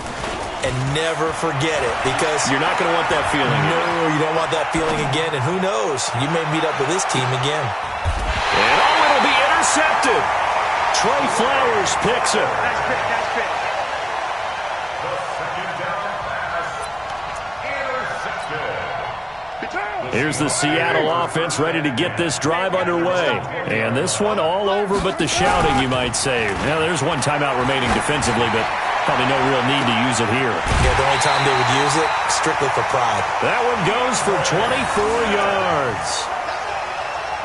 S3: And never forget it, because
S1: you're not going to want that feeling.
S3: No, you don't want that feeling again. And who knows? You may meet up with this team again.
S1: And it'll be intercepted. Trey Flowers picks it.
S2: Nice pick. The second down pass. Intercepted.
S1: Here's the Seattle offense ready to get this drive underway. And this one all over but the shouting, you might say. Now, there's one timeout remaining defensively, but probably no real need to use it here.
S3: Yeah, the only time they would use it, strictly for pride.
S1: That one goes for 24 yards.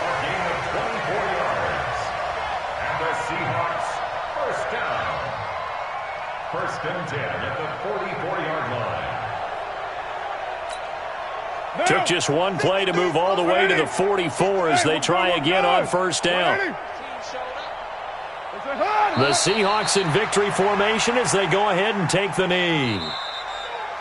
S2: A gain of 24 yards. And the Seahawks, first down. First and 10 at the 44-yard line.
S1: Took just one play to move all the way to the 44 as they try again on first down. The Seahawks in victory formation as they go ahead and take the knee.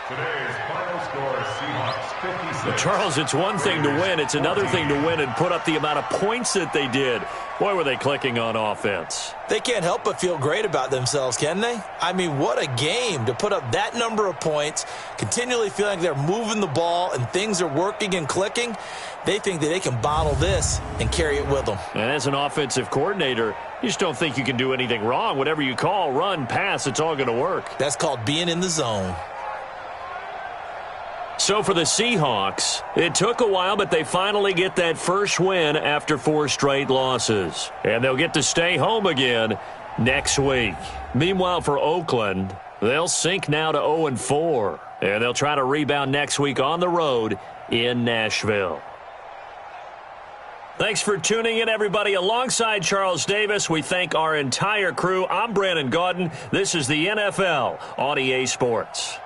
S2: Today's final score, Seahawks 56.
S1: Charles, it's one thing to win. It's another thing to win and put up the amount of points that they did. Boy, were they clicking on offense.
S3: They can't help but feel great about themselves, can they? I mean, what a game to put up that number of points, continually feeling like they're moving the ball and things are working and clicking. They think that they can bottle this and carry it with them.
S1: And as an offensive coordinator, you just don't think you can do anything wrong. Whatever you call, run, pass, it's all going to work.
S3: That's called being in the zone.
S1: So for the Seahawks, it took a while, but they finally get that first win after 4 straight losses. And they'll get to stay home again next week. Meanwhile, for Oakland, they'll sink now to 0-4. And they'll try to rebound next week on the road in Nashville. Thanks for tuning in, everybody. Alongside Charles Davis, we thank our entire crew. I'm Brandon Gaudin. This is the NFL on EA Sports.